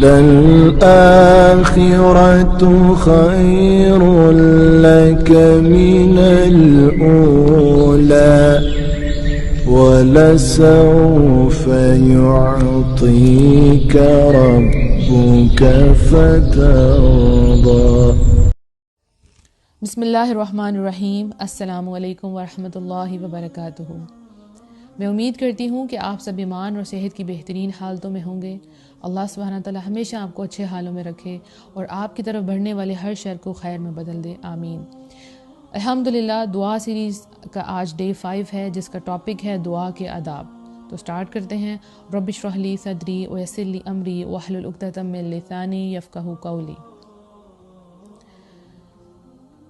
للآخرة خير لك من الأولى ولسوف يعطيك ربك فترضى۔ بسم اللہ الرحمن الرحیم۔ السلام علیکم ورحمۃ اللہ وبرکاتہ۔ میں امید کرتی ہوں کہ آپ سب ایمان اور صحت کی بہترین حالتوں میں ہوں گے۔ اللہ سبحانہ تعالی ہمیشہ آپ کو اچھے حالوں میں رکھے اور آپ کی طرف بڑھنے والے ہر شر کو خیر میں بدل دے، آمین۔ الحمدللہ دعا سیریز کا آج ڈے 5 ہے، جس کا ٹاپک ہے دعا کے آداب۔ تو سٹارٹ کرتے ہیں۔ رب اشرح لی صدری ویسر لی امری واحلل عقدۃ من لسانی یفقہوا قولی۔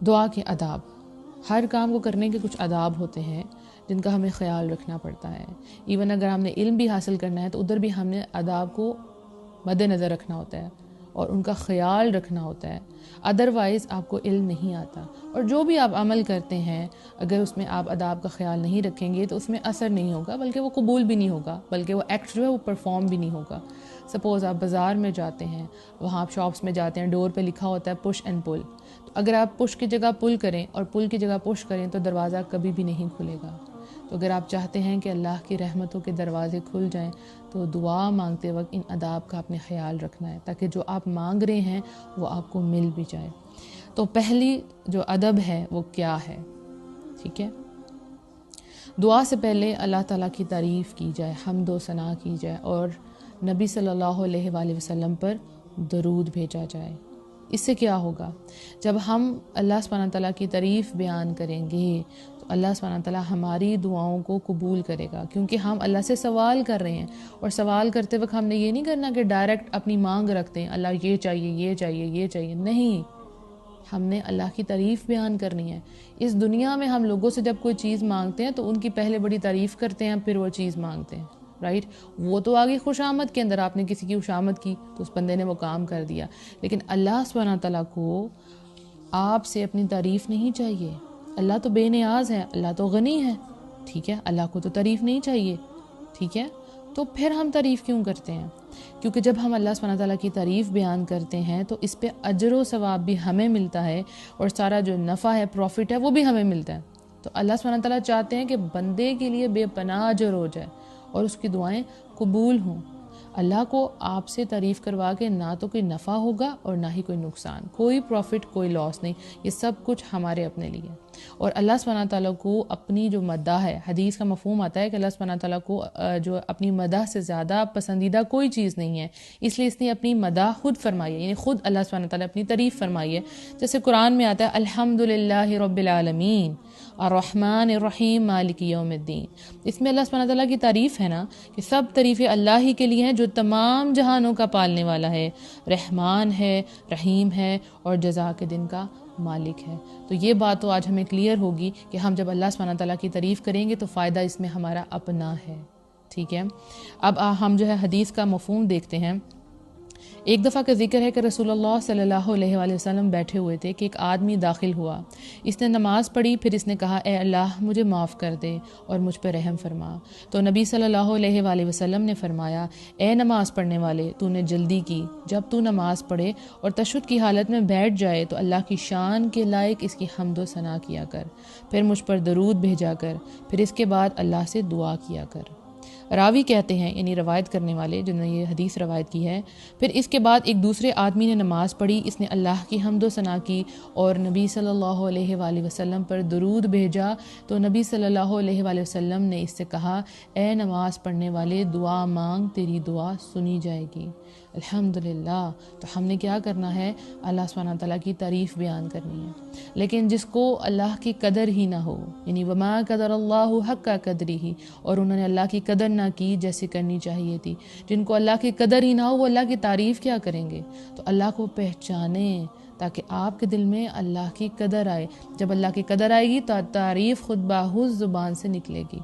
دعا کے آداب۔ ہر کام کو کرنے کے کچھ آداب ہوتے ہیں جن کا ہمیں خیال رکھنا پڑتا ہے۔ ایون اگر ہم نے علم بھی حاصل کرنا ہے تو ادھر بھی ہم نے آداب کو مد نظر رکھنا ہوتا ہے اور ان کا خیال رکھنا ہوتا ہے، ادروائز آپ کو علم نہیں آتا۔ اور جو بھی آپ عمل کرتے ہیں اگر اس میں آپ آداب کا خیال نہیں رکھیں گے تو اس میں اثر نہیں ہوگا، بلکہ وہ قبول بھی نہیں ہوگا، بلکہ وہ ایکٹ جو ہے وہ پرفارم بھی نہیں ہوگا۔ سپوز آپ بازار میں جاتے ہیں، وہاں آپ شاپس میں جاتے ہیں، ڈور پہ لکھا ہوتا ہے پش اینڈ پل، تو اگر آپ پش کی جگہ پل کریں اور پل کی جگہ پش کریں تو دروازہ کبھی بھی نہیں کھلے گا۔ تو اگر آپ چاہتے ہیں کہ اللہ کی رحمتوں کے دروازے کھل جائیں تو دعا مانگتے وقت ان آداب کا اپنے خیال رکھنا ہے تاکہ جو آپ مانگ رہے ہیں وہ آپ کو مل بھی جائے۔ تو پہلی جو ادب ہے وہ کیا ہے؟ ٹھیک ہے، دعا سے پہلے اللہ تعالیٰ کی تعریف کی جائے، حمد و ثنا کی جائے اور نبی صلی اللہ علیہ وآلہ وسلم پر درود بھیجا جائے۔ اس سے کیا ہوگا؟ جب ہم اللہ سبحانہ تعالیٰ کی تعریف بیان کریں گے تو اللہ سبحانہ تعالیٰ ہماری دعاؤں کو قبول کرے گا، کیونکہ ہم اللہ سے سوال کر رہے ہیں۔ اور سوال کرتے وقت ہم نے یہ نہیں کرنا کہ ڈائریکٹ اپنی مانگ رکھتے ہیں، اللہ یہ چاہیے یہ چاہیے یہ چاہیے، نہیں، ہم نے اللہ کی تعریف بیان کرنی ہے۔ اس دنیا میں ہم لوگوں سے جب کوئی چیز مانگتے ہیں تو ان کی پہلے بڑی تعریف کرتے ہیں، پھر وہ چیز مانگتے ہیں، رائٹ؟ وہ تو آگے خوش آمد کے اندر آپ نے کسی کی خوش آمد کی تو اس بندے نے وہ کام کر دیا، لیکن اللہ سبحانہ تعالیٰ کو آپ سے اپنی تعریف نہیں چاہیے۔ اللہ تو بے نیاز ہے، اللہ تو غنی ہے، ٹھیک ہے، اللہ کو تو تعریف نہیں چاہیے، ٹھیک ہے؟ تو پھر ہم تعریف کیوں کرتے ہیں؟ کیونکہ جب ہم اللہ سبحانہ تعالیٰ کی تعریف بیان کرتے ہیں تو اس پہ اجر و ثواب بھی ہمیں ملتا ہے اور سارا جو نفع ہے، پروفٹ ہے، وہ بھی ہمیں ملتا ہے۔ تو اللہ سبحانہ تعالیٰ چاہتے ہیں کہ بندے کے لیے بے پناہ اجر ہو جائے اور اس کی دعائیں قبول ہوں۔ اللہ کو آپ سے تعریف کروا کے نہ تو کوئی نفع ہوگا اور نہ ہی کوئی نقصان، کوئی پروفٹ کوئی لاس نہیں، یہ سب کچھ ہمارے اپنے لیے۔ اور اللہ سبحانہ تعالیٰ کو اپنی جو مدح ہے، حدیث کا مفہوم آتا ہے کہ اللہ سبحانہ تعالیٰ کو جو اپنی مدح سے زیادہ پسندیدہ کوئی چیز نہیں ہے، اس لیے اس نے اپنی مدح خود فرمائی ہے، یعنی خود اللہ سبحانہ تعالیٰ اپنی تعریف فرمائی ہے۔ جیسے قرآن میں آتا ہے الحمدللہ رب العالمین الرحمن الرحیم مالک یوم الدین۔ اس میں اللہ سبحانہ تعالیٰ کی تعریف ہے نا کہ سب تعریفیں اللہ ہی کے لیے ہیں جو تمام جہانوں کا پالنے والا ہے، رحمان ہے، رحیم ہے اور جزا کے دن کا مالک ہے۔ تو یہ بات تو آج ہمیں کلیئر ہوگی کہ ہم جب اللہ سبحانہ تعالیٰ کی تعریف کریں گے تو فائدہ اس میں ہمارا اپنا ہے، ٹھیک ہے؟ اب ہم جو ہے حدیث کا مفہوم دیکھتے ہیں۔ ایک دفعہ کا ذکر ہے کہ رسول اللہ صلی اللہ علیہ وآلہ وسلم بیٹھے ہوئے تھے کہ ایک آدمی داخل ہوا، اس نے نماز پڑھی، پھر اس نے کہا اے اللہ مجھے معاف کر دے اور مجھ پہ رحم فرما۔ تو نبی صلی اللہ علیہ وآلہ وسلم نے فرمایا اے نماز پڑھنے والے، تو نے جلدی کی، جب تو نماز پڑھے اور تشہد کی حالت میں بیٹھ جائے تو اللہ کی شان کے لائق اس کی حمد و ثنا کیا کر، پھر مجھ پر درود بھیجا کر، پھر اس کے بعد اللہ سے دعا کیا کر۔ راوی کہتے ہیں، یعنی روایت کرنے والے جنہوں نے یہ حدیث روایت کی ہے، پھر اس کے بعد ایک دوسرے آدمی نے نماز پڑھی، اس نے اللہ کی حمد و ثنا کی اور نبی صلی اللہ علیہ وآلہ وسلم پر درود بھیجا، تو نبی صلی اللہ علیہ وآلہ وسلم نے اس سے کہا اے نماز پڑھنے والے دعا مانگ، تیری دعا سنی جائے گی۔ الحمدللہ۔ تو ہم نے کیا کرنا ہے؟ اللہ سبحانہ تعالیٰ کی تعریف بیان کرنی ہے۔ لیکن جس کو اللہ کی قدر ہی نہ ہو، یعنی وما قدر اللہ حق قدرہ، اور انہوں نے اللہ کی قدر نہ کی جیسے کرنی چاہیے تھی، جن کو اللہ کی قدر ہی نہ ہو وہ اللہ کی تعریف کیا کریں گے؟ تو اللہ کو پہچانیں تاکہ آپ کے دل میں اللہ کی قدر آئے۔ جب اللہ کی قدر آئے گی تو تعریف خود بخود زبان سے نکلے گی،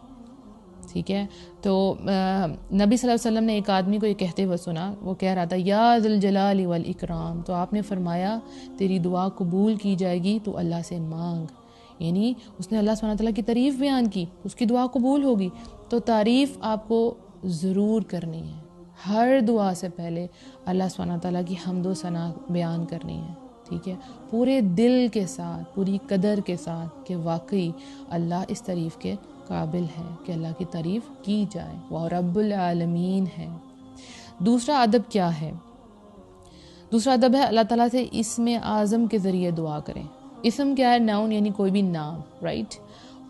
ٹھیک ہے؟ تو نبی صلی اللہ علیہ وسلم نے ایک آدمی کو یہ کہتے ہوئے سنا، وہ کہہ رہا تھا یا ذی الجلال والاکرام، تو آپ نے فرمایا تیری دعا قبول کی جائے گی تو اللہ سے مانگ، یعنی اس نے اللہ سبحانہ تعالیٰ کی تعریف بیان کی، اس کی دعا قبول ہوگی۔ تو تعریف آپ کو ضرور کرنی ہے، ہر دعا سے پہلے اللہ سبحانہ تعالیٰ کی حمد و ثنا بیان کرنی ہے، ٹھیک ہے، پورے دل کے ساتھ، پوری قدر کے ساتھ کہ واقعی اللہ اس تعریف کے قابل ہے کہ اللہ کی تعریف کی جائے، وہ رب العالمین ہے۔ دوسرا ادب کیا ہے؟ دوسرا ادب ہے اللہ تعالیٰ سے اسم اعظم کے ذریعے دعا کریں۔ اسم کیا ہے؟ ناؤن، یعنی کوئی بھی نام، رائٹ؟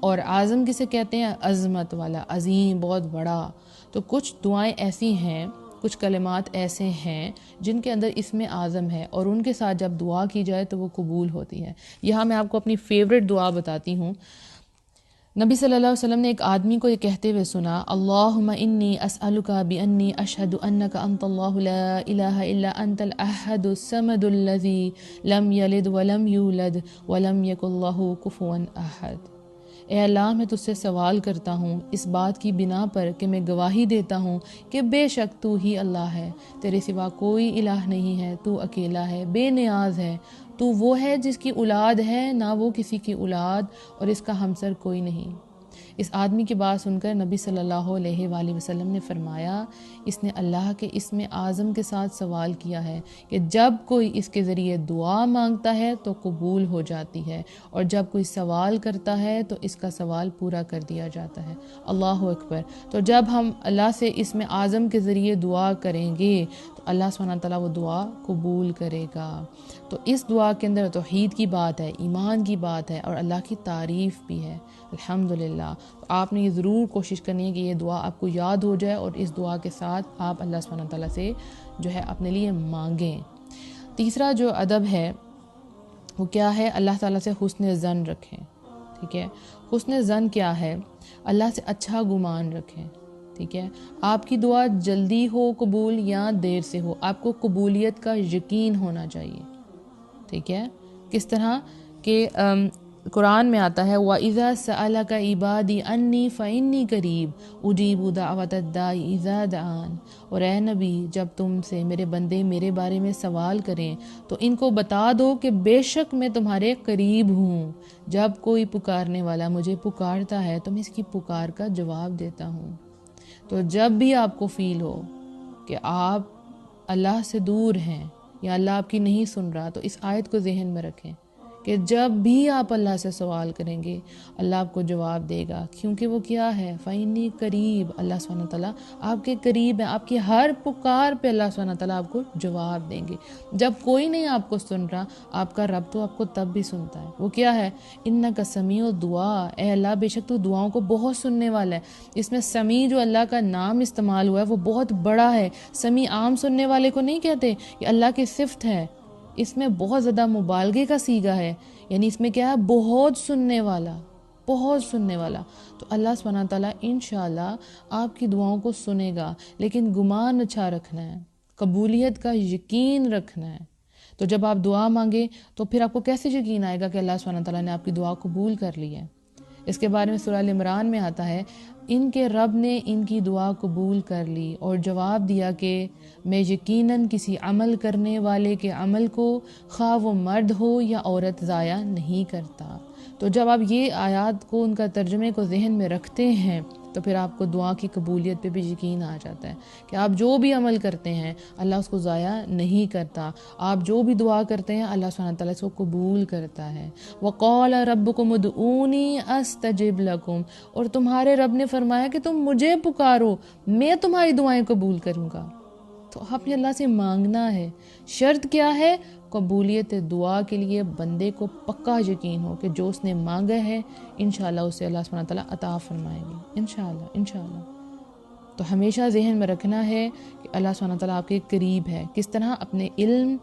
اور اعظم کسے کہتے ہیں؟ عظمت والا، عظیم، بہت بڑا۔ تو کچھ دعائیں ایسی ہیں، کچھ کلمات ایسے ہیں جن کے اندر اسم اعظم ہے، اور ان کے ساتھ جب دعا کی جائے تو وہ قبول ہوتی ہے۔ یہاں میں آپ کو اپنی فیوریٹ دعا بتاتی ہوں۔ نبی صلی اللہ علیہ وسلم نے ایک آدمی کو یہ کہتے ہوئے سنا، اللہم انی اسألک بانی اشہد انک انت اللہ لا الہ الا انت الاحد الصمد الذی لم یلد ولم یولد ولم یکن لہ کفوا احد۔ اے اللہ، میں تجھ سے سوال کرتا ہوں اس بات کی بنا پر کہ میں گواہی دیتا ہوں کہ بے شک تو ہی اللہ ہے، تیرے سوا کوئی الہ نہیں ہے، تو اکیلا ہے، بے نیاز ہے، تو وہ ہے جس کی اولاد ہے، نہ وہ کسی کی اولاد، اور اس کا ہمسر کوئی نہیں۔ اس آدمی کی بات سن کر نبی صلی اللہ علیہ وآلہ وسلم نے فرمایا، اس نے اللہ کے اسم اعظم کے ساتھ سوال کیا ہے کہ جب کوئی اس کے ذریعے دعا مانگتا ہے تو قبول ہو جاتی ہے، اور جب کوئی سوال کرتا ہے تو اس کا سوال پورا کر دیا جاتا ہے۔ اللہ اکبر۔ تو جب ہم اللہ سے اسم اعظم کے ذریعے دعا کریں گے تو اللہ سبحانہ تعالیٰ وہ دعا قبول کرے گا۔ تو اس دعا کے اندر توحید کی بات ہے، ایمان کی بات ہے، اور اللہ کی تعریف بھی ہے، الحمدللہ۔ تو آپ نے یہ ضرور کوشش کرنی ہے کہ یہ دعا آپ کو یاد ہو جائے، اور اس دعا کے ساتھ آپ اللہ سبحانہ تعالیٰ سے جو ہے اپنے لیے مانگیں۔ تیسرا جو ادب ہے وہ کیا ہے؟ اللہ تعالیٰ سے حسن ظن رکھیں، ٹھیک ہے؟ حسن ظن کیا ہے؟ اللہ سے اچھا گمان رکھیں، ٹھیک ہے؟ آپ کی دعا جلدی ہو قبول یا دیر سے ہو، آپ کو قبولیت کا یقین ہونا چاہیے، ٹھیک ہے؟ کس طرح کہ قرآن میں آتا ہے وَإِذَا سَأَلَكَ عِبَادِي عَنِّي فَإِنِّي قَرِيبٌ أُجِيبُ دَعْوَةَ الدَّاعِ إِذَا دَعَانِ۔ اور اے نبی، جب تم سے میرے بندے میرے بارے میں سوال کریں تو ان کو بتا دو کہ بے شک میں تمہارے قریب ہوں، جب کوئی پکارنے والا مجھے پکارتا ہے تو میں اس کی پکار کا جواب دیتا ہوں۔ تو جب بھی آپ کو فیل ہو کہ آپ اللہ سے دور ہیں یا اللہ آپ کی نہیں سن رہا، تو اس آیت کو ذہن میں رکھیں کہ جب بھی آپ اللہ سے سوال کریں گے اللہ آپ کو جواب دے گا، کیونکہ وہ کیا ہے؟ فَإِنِّي قریب، اللہ سبحانہ تعالیٰ آپ کے قریب ہے، آپ کی ہر پکار پہ اللہ سبحانہ تعالیٰ آپ کو جواب دیں گے۔ جب کوئی نہیں آپ کو سن رہا، آپ کا رب تو آپ کو تب بھی سنتا ہے۔ وہ کیا ہے؟ اِنَّكَ سَمِيعُ الدُّعَاء، اے اللہ بے شک تو دعاؤں کو بہت سننے والا ہے۔ اس میں سمیع جو اللہ کا نام استعمال ہوا ہے وہ بہت بڑا ہے۔ سمیع عام سننے والے کو نہیں کہتے، یہ اللہ کی صفت ہے، اس میں بہت زیادہ مبالغے کا صیغہ ہے، یعنی اس میں کیا ہے؟ بہت سننے والا، بہت سننے والا۔ تو اللہ سبحانہ تعالیٰ انشاءاللہ آپ کی دعاؤں کو سنے گا، لیکن گمان اچھا رکھنا ہے، قبولیت کا یقین رکھنا ہے۔ تو جب آپ دعا مانگیں تو پھر آپ کو کیسے یقین آئے گا کہ اللہ سبحانہ تعالیٰ نے آپ کی دعا قبول کر لی ہے؟ اس کے بارے میں سورہ ال عمران میں آتا ہے، ان کے رب نے ان کی دعا قبول کر لی اور جواب دیا کہ میں یقیناً کسی عمل کرنے والے کے عمل کو خواہ وہ مرد ہو یا عورت ضائع نہیں کرتا۔ تو جب آپ یہ آیات کو، ان کا ترجمے کو ذہن میں رکھتے ہیں تو پھر آپ کو دعا کی قبولیت پہ بھی یقین آ جاتا ہے کہ آپ جو بھی عمل کرتے ہیں اللہ اس کو ضائع نہیں کرتا، آپ جو بھی دعا کرتے ہیں اللہ سبحانہ تعالیٰ اس کو قبول کرتا ہے۔ وَقَالَ رَبُّكُمُ ادْعُونِي أَسْتَجِبْ لَكُمْ، اور تمہارے رب نے فرمایا کہ تم مجھے پکارو، میں تمہاری دعائیں قبول کروں گا۔ تو آپ نے اللہ سے مانگنا ہے۔ شرط کیا ہے؟ قبولیت دعا کے لیے بندے کو پکا یقین ہو کہ جو اس نے مانگا ہے انشاءاللہ اسے اللہ سبحانہ تعالیٰ عطا فرمائے گی، انشاءاللہ۔ تو ہمیشہ ذہن میں رکھنا ہے کہ اللہ سبحانہ تعالیٰ آپ کے قریب ہے، کس طرح؟ اپنے علم،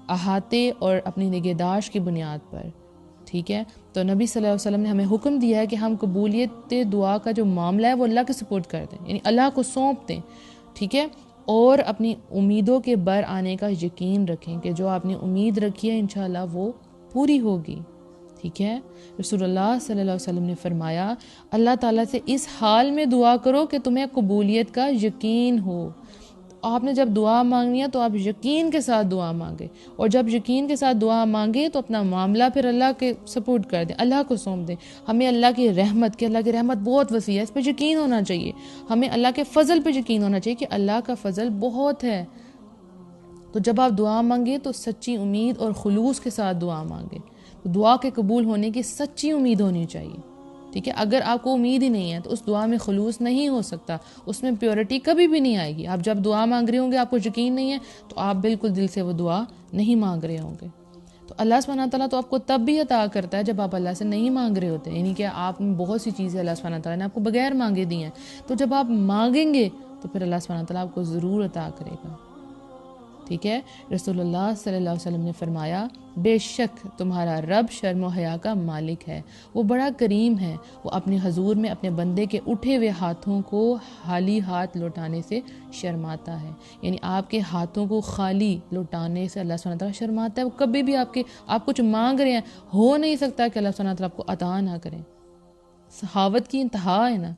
احاطے اور اپنی نگہداشت کی بنیاد پر، ٹھیک ہے؟ تو نبی صلی اللہ علیہ وسلم نے ہمیں حکم دیا ہے کہ ہم قبولیت دعا کا جو معاملہ ہے وہ اللہ کے سپورٹ کر دیں، یعنی اللہ کو سونپ دیں، ٹھیک ہے؟ اور اپنی امیدوں کے بر آنے کا یقین رکھیں کہ جو آپ نے امید رکھی ہے انشاءاللہ وہ پوری ہوگی، ٹھیک ہے؟ رسول اللہ صلی اللہ علیہ وسلم نے فرمایا اللہ تعالیٰ سے اس حال میں دعا کرو کہ تمہیں قبولیت کا یقین ہو، آپ نے جب دعا مانگنی ہے تو آپ یقین کے ساتھ دعا مانگے، اور جب یقین کے ساتھ دعا مانگے تو اپنا معاملہ پھر اللہ کے سپورٹ کر دیں، اللہ کو سونپ دیں۔ ہمیں اللہ کی رحمت بہت وسیع ہے، اس پہ یقین ہونا چاہیے۔ ہمیں اللہ کے فضل پہ یقین ہونا چاہیے کہ اللہ کا فضل بہت ہے۔ تو جب آپ دعا مانگیں تو سچی امید اور خلوص کے ساتھ دعا مانگیں۔ تو دعا کے قبول ہونے کی سچی امید ہونی چاہیے، ٹھیک ہے؟ اگر آپ کو امید ہی نہیں ہے تو اس دعا میں خلوص نہیں ہو سکتا، اس میں پیورٹی کبھی بھی نہیں آئے گی۔ آپ جب دعا مانگ رہے ہوں گے آپ کو یقین نہیں ہے تو آپ بالکل دل سے وہ دعا نہیں مانگ رہے ہوں گے۔ تو اللہ سبحانہ تعالیٰ تو آپ کو تب بھی عطا کرتا ہے جب آپ اللہ سے نہیں مانگ رہے ہوتے، یعنی کہ آپ بہت سی چیزیں اللہ سبحانہ تعالیٰ نے آپ کو بغیر مانگے دی ہیں، تو جب آپ مانگیں گے تو پھر اللہ سبحانہ تعالیٰ آپ کو ضرور عطا کرے گا، ٹھیک ہے؟ رسول اللہ صلی اللہ علیہ وسلم نے فرمایا، بے شک تمہارا رب شرم و حیا کا مالک ہے، وہ بڑا کریم ہے، وہ اپنے حضور میں اپنے بندے کے اٹھے ہوئے ہاتھوں کو خالی ہاتھ لوٹانے سے شرماتا ہے۔ یعنی آپ کے ہاتھوں کو خالی لوٹانے سے اللہ سبحانہ تعالیٰ شرماتا ہے۔ وہ کبھی بھی آپ کچھ مانگ رہے ہیں، ہو نہیں سکتا کہ اللہ سبحانہ تعالیٰ آپ کو عطا نہ کریں۔ سخاوت کی انتہا ہے نا،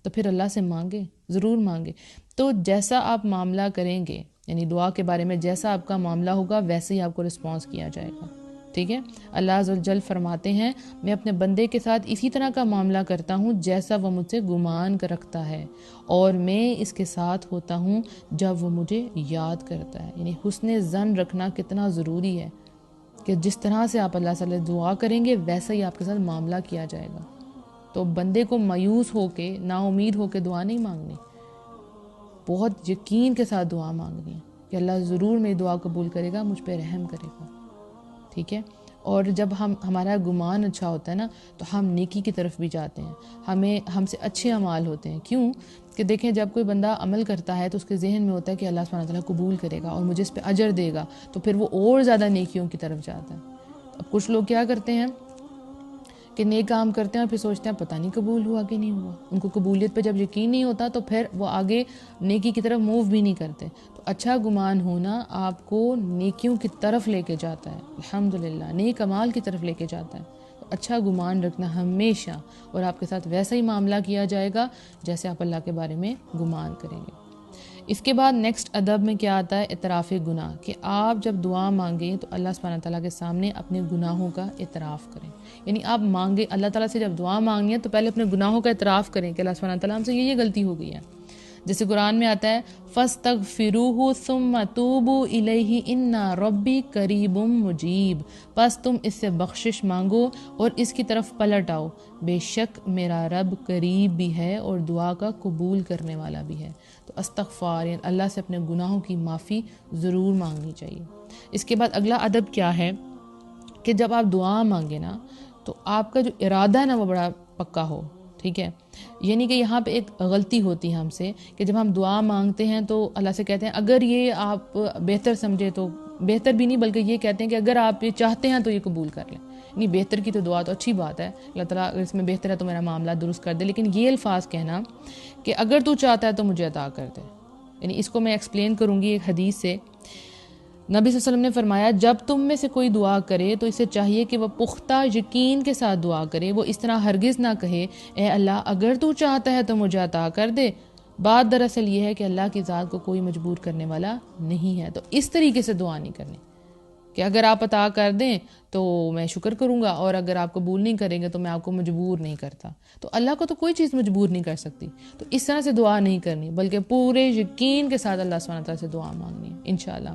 تو پھر اللہ سے مانگے، ضرور مانگے۔ تو جیسا آپ معاملہ کریں گے، یعنی دعا کے بارے میں جیسا آپ کا معاملہ ہوگا ویسے ہی آپ کو رسپانس کیا جائے گا، ٹھیک ہے؟ اللہ عز و جل فرماتے ہیں، میں اپنے بندے کے ساتھ اسی طرح کا معاملہ کرتا ہوں جیسا وہ مجھ سے گمان رکھتا ہے، اور میں اس کے ساتھ ہوتا ہوں جب وہ مجھے یاد کرتا ہے۔ یعنی حسن ظن رکھنا کتنا ضروری ہے کہ جس طرح سے آپ اللہ سے دعا کریں گے ویسا ہی آپ کے ساتھ معاملہ کیا جائے گا۔ تو بندے کو مایوس ہو کے، نا امید ہو کے دعا نہیں مانگنی، بہت یقین کے ساتھ دعا مانگنی ہے کہ اللہ ضرور میری دعا قبول کرے گا، مجھ پہ رحم کرے گا، ٹھیک ہے؟ اور جب ہمارا گمان اچھا ہوتا ہے نا تو ہم نیکی کی طرف بھی جاتے ہیں، ہم سے اچھے اعمال ہوتے ہیں۔ کیوں کہ دیکھیں، جب کوئی بندہ عمل کرتا ہے تو اس کے ذہن میں ہوتا ہے کہ اللہ سبحانہ تعالیٰ قبول کرے گا اور مجھے اس پہ اجر دے گا، تو پھر وہ اور زیادہ نیکیوں کی طرف جاتا ہے۔ اب کچھ لوگ کیا کرتے ہیں کہ نیک کام کرتے ہیں اور پھر سوچتے ہیں پتہ نہیں قبول ہوا کہ نہیں ہوا۔ ان کو قبولیت پہ جب یقین نہیں ہوتا تو پھر وہ آگے نیکی کی طرف موو بھی نہیں کرتے۔ تو اچھا گمان ہونا آپ کو نیکیوں کی طرف لے کے جاتا ہے، الحمدللہ نیک اعمال کی طرف لے کے جاتا ہے۔ تو اچھا گمان رکھنا ہمیشہ، اور آپ کے ساتھ ویسا ہی معاملہ کیا جائے گا جیسے آپ اللہ کے بارے میں گمان کریں گے۔ اس کے بعد نیکسٹ ادب میں کیا آتا ہے؟ اعتراف گناہ، کہ آپ جب دعا مانگیں تو اللہ سبحانہ تعالیٰ کے سامنے اپنے گناہوں کا اعتراف کریں۔ یعنی آپ مانگیں اللہ تعالیٰ سے، جب دعا مانگیں تو پہلے اپنے گناہوں کا اعتراف کریں کہ اللہ سبحانہ تعالیٰ ہم سے یہ غلطی ہو گئی ہے۔ جیسے قرآن میں آتا ہے، فَاسْتَغْفِرُوهُ ثُمَّ تُوبُوا إِلَيْهِ إِنَّ رَبِّي قَرِيبٌ مُجِیب، پس تم اس سے بخشش مانگو اور اس کی طرف پلٹ آؤ، بے شک میرا رب قریب بھی ہے اور دعا کا قبول کرنے والا بھی ہے۔ تو استغفار، یعنی اللہ سے اپنے گناہوں کی معافی ضرور مانگنی چاہیے۔ اس کے بعد اگلا ادب کیا ہے کہ جب آپ دعا مانگے نا تو آپ کا جو ارادہ ہے نا وہ بڑا پکا ہو، ٹھیک ہے؟ یعنی کہ یہاں پہ ایک غلطی ہوتی ہے ہم سے کہ جب ہم دعا مانگتے ہیں تو اللہ سے کہتے ہیں اگر یہ آپ بہتر سمجھے تو، بہتر بھی نہیں بلکہ یہ کہتے ہیں کہ اگر آپ یہ چاہتے ہیں تو یہ قبول کر لیں۔ یعنی بہتر کی تو دعا تو اچھی بات ہے، اللہ تعالیٰ اگر اس میں بہتر ہے تو میرا معاملہ درست کر دے، لیکن یہ الفاظ کہنا کہ اگر تو چاہتا ہے تو مجھے عطا کر دے، یعنی اس کو میں ایکسپلین کروں گی ایک حدیث سے۔ نبی صلی اللہ علیہ وسلم نے فرمایا، جب تم میں سے کوئی دعا کرے تو اسے چاہیے کہ وہ پختہ یقین کے ساتھ دعا کرے، وہ اس طرح ہرگز نہ کہے اے اللہ اگر تو چاہتا ہے تو مجھے عطا کر دے۔ بات دراصل یہ ہے کہ اللہ کی ذات کو کوئی مجبور کرنے والا نہیں ہے، تو اس طریقے سے دعا نہیں کرنی کہ اگر آپ عطا کر دیں تو میں شکر کروں گا اور اگر آپ قبول نہیں کریں گے تو میں آپ کو مجبور نہیں کرتا۔ تو اللہ کو تو کوئی چیز مجبور نہیں کر سکتی، تو اس طرح سے دعا نہیں کرنی بلکہ پورے یقین کے ساتھ اللہ سبحانہ تعالیٰ سے دعا مانگنی ہے انشاءاللہ۔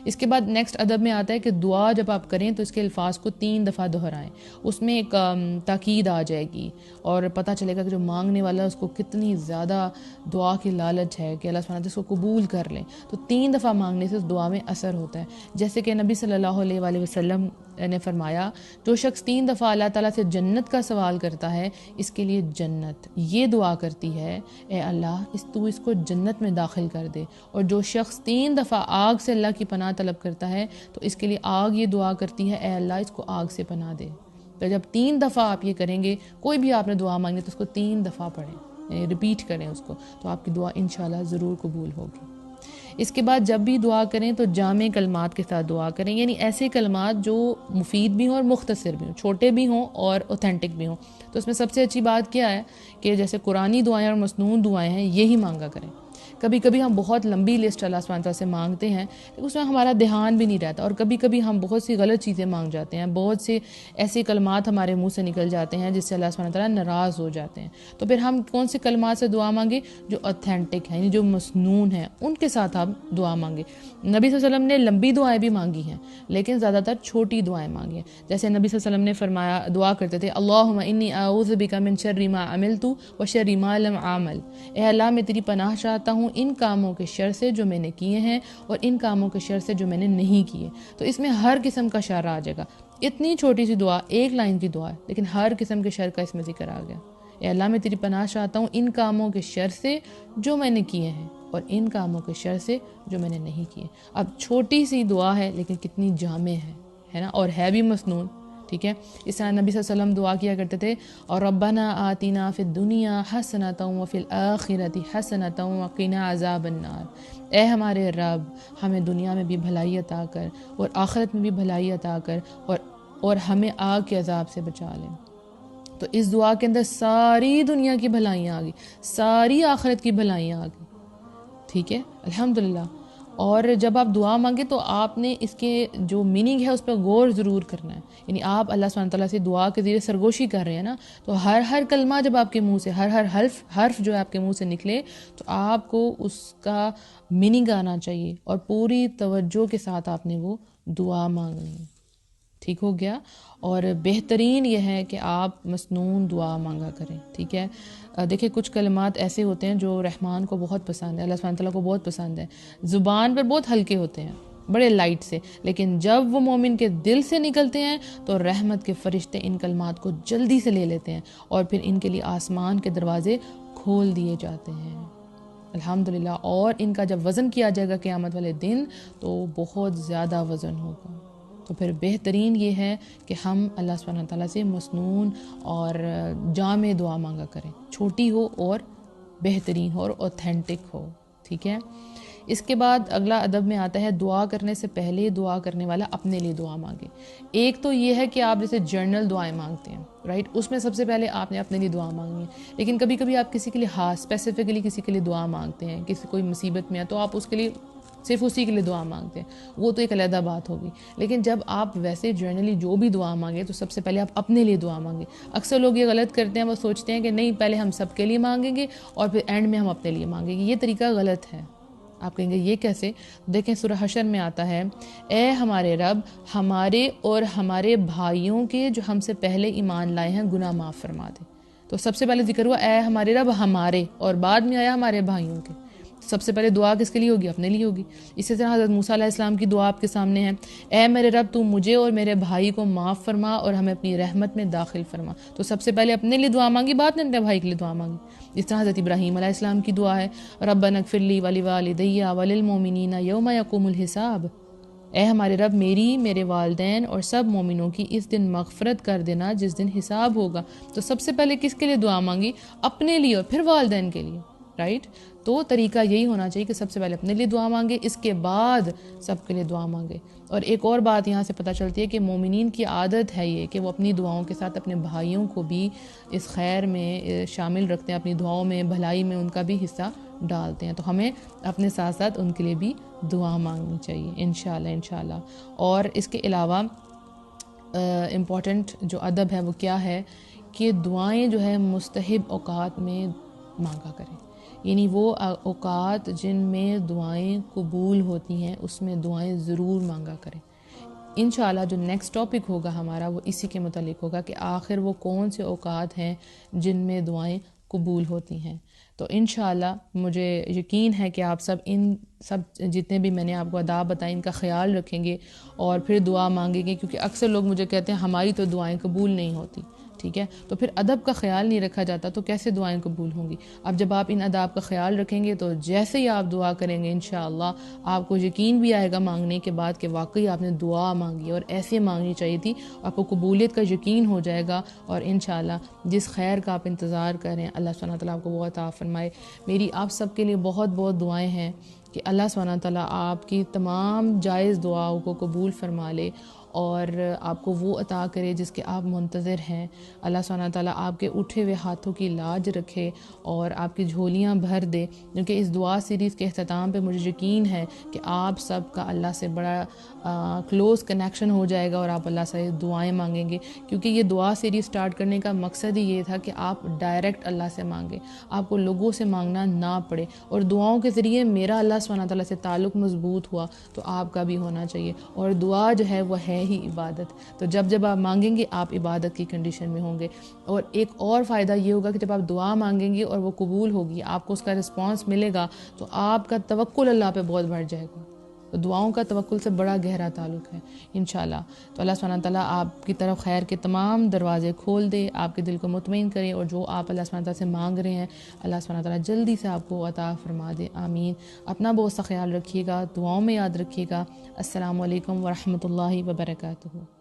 اس کے بعد نیکسٹ ادب میں آتا ہے کہ دعا جب آپ کریں تو اس کے الفاظ کو 3 دفعہ دہرائیں، اس میں ایک تاکید آ جائے گی اور پتہ چلے گا کہ جو مانگنے والا اس کو کتنی زیادہ دعا کی لالچ ہے کہ اللہ سبحانہ تعالیٰ اس کو قبول کر لیں۔ تو 3 دفعہ مانگنے سے اس دعا میں اثر ہوتا ہے، جیسے کہ نبی صلی اللہ علیہ وآلہ وسلم نے فرمایا، جو شخص 3 دفعہ اللہ تعالیٰ سے جنت کا سوال کرتا ہے اس کے لیے جنت یہ دعا کرتی ہے، اے اللہ تو اس کو جنت میں داخل کر دے، اور جو شخص 3 دفعہ آگ سے اللہ کی پناہ طلب کرتا ہے تو اس کے لیے آگ یہ دعا کرتی ہے، اے اللہ اس کو آگ سے پناہ دے۔ تو جب 3 دفعہ آپ یہ کریں گے، کوئی بھی آپ نے دعا مانگی تو اس کو 3 دفعہ پڑھیں، یعنی ریپیٹ کریں اس کو، تو آپ کی دعا انشاءاللہ ضرور قبول ہوگی۔ اس کے بعد جب بھی دعا کریں تو جامع کلمات کے ساتھ دعا کریں، یعنی ایسے کلمات جو مفید بھی ہوں اور مختصر بھی ہوں، چھوٹے بھی ہوں اور اوتھینٹک بھی ہوں۔ تو اس میں سب سے اچھی بات کیا ہے کہ جیسے قرآنی دعائیں اور مسنون دعائیں ہیں یہی مانگا کریں، کبھی کبھی ہم بہت لمبی لسٹ اللہ سبحانہ تعالیٰ سے مانگتے ہیں لیکن اس میں ہمارا دھیان بھی نہیں رہتا، اور کبھی کبھی ہم بہت سی غلط چیزیں مانگ جاتے ہیں، بہت سے ایسے کلمات ہمارے منہ سے نکل جاتے ہیں جس سے اللہ سبحانہ تعالیٰ ناراض ہو جاتے ہیں۔ تو پھر ہم کون سے کلمات سے دعا مانگیں؟ جو اوتھینٹک ہیں، یعنی جو مسنون ہیں، ان کے ساتھ آپ دعا مانگیں۔ نبی صلی اللہ علیہ وسلم نے لمبی دعائیں بھی مانگی ہیں لیکن زیادہ تر چھوٹی دعائیں مانگی ہیں۔ جیسے نبی صلی اللہ علیہ وسلم نے فرمایا، دعا کرتے تھے، اللہم انی اعوذ بک من شر ما عملت و شر ما لم اعمل، اے اللہ میں تیری پناہ چاہتا ہوں ان کاموں کے شر سے جو میں نے کیے ہیں اور ان کاموں کے شر سے جو میں نے نہیں کیے۔ تو اس میں ہر قسم کا شر آ جائے گا۔ اتنی چھوٹی سی دعا، ایک لائن کی دعا ہے لیکن ہر قسم کے شر کا اس میں ذکر آ گیا۔ اے اللہ میں تیری پناہ چاہتا ہوں ان کاموں کے شر سے جو میں نے کیے ہیں اور ان کاموں کے شر سے جو میں نے نہیں کیے۔ اب چھوٹی سی دعا ہے لیکن کتنی جامع ہے نا، اور ہے بھی مسنون، ٹھیک ہے۔ اس طرح نبی صلی اللہ علیہ وسلم دعا کیا کرتے تھے، اور ربنا آتنا فی الدنیا حسنۃ وفی الآخرۃ حسنۃ وقنا عذاب النار، اے ہمارے رب ہمیں دنیا میں بھی بھلائی عطا کر اور آخرت میں بھی بھلائی عطا کر اور ہمیں آگ کے عذاب سے بچا لیں۔ تو اس دعا کے اندر ساری دنیا کی بھلائیاں آ گئی، ساری آخرت کی بھلائیاں آ گئی، ٹھیک ہے، الحمدللہ۔ اور جب آپ دعا مانگے تو آپ نے اس کے جو میننگ ہے اس پہ غور ضرور کرنا ہے، یعنی آپ اللہ سبحانہ تعالیٰ سے دعا کے ذریعے سرگوشی کر رہے ہیں نا، تو ہر کلمہ جب آپ کے منہ سے، ہر حرف جو ہے آپ کے منہ سے نکلے تو آپ کو اس کا میننگ آنا چاہیے اور پوری توجہ کے ساتھ آپ نے وہ دعا مانگنی ہے، ٹھیک ہو گیا۔ اور بہترین یہ ہے کہ آپ مسنون دعا مانگا کریں، ٹھیک ہے۔ دیکھیں کچھ کلمات ایسے ہوتے ہیں جو رحمان کو بہت پسند ہے، اللہ سبحانہ تعالیٰ کو بہت پسند ہے، زبان پر بہت ہلکے ہوتے ہیں، بڑے لائٹ سے، لیکن جب وہ مومن کے دل سے نکلتے ہیں تو رحمت کے فرشتے ان کلمات کو جلدی سے لے لیتے ہیں اور پھر ان کے لیے آسمان کے دروازے کھول دیے جاتے ہیں، الحمدللہ۔ اور ان کا جب وزن کیا جائے گا قیامت والے دن تو بہت زیادہ وزن ہوگا۔ تو پھر بہترین یہ ہے کہ ہم اللہ سبحانہ تعالیٰ سے مسنون اور جامع دعا مانگا کریں، چھوٹی ہو اور بہترین ہو اور اوتھینٹک ہو، ٹھیک ہے۔ اس کے بعد اگلا ادب میں آتا ہے، دعا کرنے سے پہلے دعا کرنے والا اپنے لیے دعا مانگے۔ ایک تو یہ ہے کہ آپ جیسے جرنل دعائیں مانگتے ہیں، رائٹ، اس میں سب سے پہلے آپ نے اپنے لیے دعا مانگنی ہے، لیکن کبھی کبھی آپ کسی کے لیے خاص اسپیسیفکلی کسی کے لیے دعا مانگتے ہیں، کسی کوئی مصیبت میں ہے تو آپ اس کے لیے صرف اسی کے لیے دعا مانگتے ہیں، وہ تو ایک علیحدہ بات ہوگی۔ لیکن جب آپ ویسے جرنلی جو بھی دعا مانگیں تو سب سے پہلے آپ اپنے لیے دعا مانگیں۔ اکثر لوگ یہ غلط کرتے ہیں، وہ سوچتے ہیں کہ نہیں پہلے ہم سب کے لیے مانگیں گے اور پھر اینڈ میں ہم اپنے لیے مانگیں گے، یہ طریقہ غلط ہے۔ آپ کہیں گے یہ کیسے؟ دیکھیں سورہ حشر میں آتا ہے، اے ہمارے رب ہمارے اور ہمارے بھائیوں کے جو ہم سے پہلے ایمان لائے ہیں گناہ معاف فرما دے۔ تو سب سے پہلے ذکر ہوا اے ہمارے رب ہمارے، اور بعد میں آیا ہمارے بھائیوں کے۔ سب سے پہلے دعا کس کے لیے ہوگی؟ اپنے لیے ہوگی۔ اسی طرح حضرت موسیٰ علیہ السلام کی دعا آپ کے سامنے ہے، اے میرے رب تو مجھے اور میرے بھائی کو معاف فرما اور ہمیں اپنی رحمت میں داخل فرما۔ تو سب سے پہلے اپنے لیے دعا مانگی، بعد میں اپنے بھائی کے لیے دعا مانگی۔ اس طرح حضرت ابراہیم علیہ السلام کی دعا ہے، ربنا اغفر لی ولوالدی وللمؤمنین یوم یقوم الحساب، اے ہمارے رب میری، میرے والدین اور سب مومنوں کی اس دن مغفرت کر دینا جس دن حساب ہوگا۔ تو سب سے پہلے کس کے لیے دعا مانگی؟ اپنے لیے اور پھر والدین کے لیے، رائٹ۔ تو طریقہ یہی ہونا چاہیے کہ سب سے پہلے اپنے لیے دعا مانگے، اس کے بعد سب کے لیے دعا مانگے۔ اور ایک اور بات یہاں سے پتہ چلتی ہے کہ مومنین کی عادت ہے یہ کہ وہ اپنی دعاؤں کے ساتھ اپنے بھائیوں کو بھی اس خیر میں شامل رکھتے ہیں، اپنی دعاؤں میں، بھلائی میں ان کا بھی حصہ ڈالتے ہیں۔ تو ہمیں اپنے ساتھ ساتھ ان کے لیے بھی دعا مانگنی چاہیے انشاءاللہ۔ اور اس کے علاوہ امپورٹنٹ جو ادب ہے وہ کیا ہے کہ دعائیں جو ہے مستحب اوقات میں مانگا کریں، یعنی وہ اوقات جن میں دعائیں قبول ہوتی ہیں اس میں دعائیں ضرور مانگا کریں۔ انشاءاللہ جو نیکسٹ ٹاپک ہوگا ہمارا وہ اسی کے متعلق ہوگا کہ آخر وہ کون سے اوقات ہیں جن میں دعائیں قبول ہوتی ہیں۔ تو انشاءاللہ مجھے یقین ہے کہ آپ ان سب جتنے بھی میں نے آپ کو آداب بتائیں ان کا خیال رکھیں گے اور پھر دعا مانگیں گے، کیونکہ اکثر لوگ مجھے کہتے ہیں ہماری تو دعائیں قبول نہیں ہوتی، ٹھیک ہے۔ تو پھر ادب کا خیال نہیں رکھا جاتا تو کیسے دعائیں قبول ہوں گی؟ اب جب آپ ان آداب کا خیال رکھیں گے تو جیسے ہی آپ دعا کریں گے انشاءاللہ آپ کو یقین بھی آئے گا مانگنے کے بعد کہ واقعی آپ نے دعا مانگی اور ایسے مانگنی چاہیے تھی، آپ کو قبولیت کا یقین ہو جائے گا، اور انشاءاللہ جس خیر کا آپ انتظار کریں اللہ سبحانہ تعالیٰ آپ کو وہ عطا فرمائے۔ میری آپ سب کے لیے بہت بہت دعائیں ہیں کہ اللہ سبحانہ تعالیٰ آپ کی تمام جائز دعاؤں کو قبول فرما لے اور آپ کو وہ عطا کرے جس کے آپ منتظر ہیں۔ اللہ سبحانہ تعالیٰ آپ کے اٹھے ہوئے ہاتھوں کی لاج رکھے اور آپ کی جھولیاں بھر دے، کیونکہ اس دعا سیریز کے اختتام پہ مجھے یقین ہے کہ آپ سب کا اللہ سے بڑا کلوز کنیکشن ہو جائے گا اور آپ اللہ سے دعائیں مانگیں گے، کیونکہ یہ دعا سیریز سٹارٹ کرنے کا مقصد ہی یہ تھا کہ آپ ڈائریکٹ اللہ سے مانگیں، آپ کو لوگوں سے مانگنا نہ پڑے، اور دعاؤں کے ذریعے میرا اللہ سبحانہ تعالیٰ سے تعلق مضبوط ہوا تو آپ کا بھی ہونا چاہیے، اور دعا جو ہے وہ ہے ہی عبادت، تو جب آپ مانگیں گے آپ عبادت کی کنڈیشن میں ہوں گے۔ اور ایک اور فائدہ یہ ہوگا کہ جب آپ دعا مانگیں گے اور وہ قبول ہوگی، آپ کو اس کا رسپانس ملے گا، تو آپ کا توکل اللہ پہ بہت بڑھ جائے گا۔ تو دعاؤں کا توکل سے بڑا گہرا تعلق ہے انشاءاللہ۔ تو اللہ سبحانہ تعالیٰ آپ کی طرف خیر کے تمام دروازے کھول دے، آپ کے دل کو مطمئن کرے، اور جو آپ اللہ سبحانہ تعالیٰ سے مانگ رہے ہیں اللہ سبحانہ تعالیٰ جلدی سے آپ کو عطا فرما دے، آمین۔ اپنا بہت سا خیال رکھیے گا، دعاؤں میں یاد رکھیے گا۔ السلام علیکم ورحمۃ اللہ وبرکاتہ۔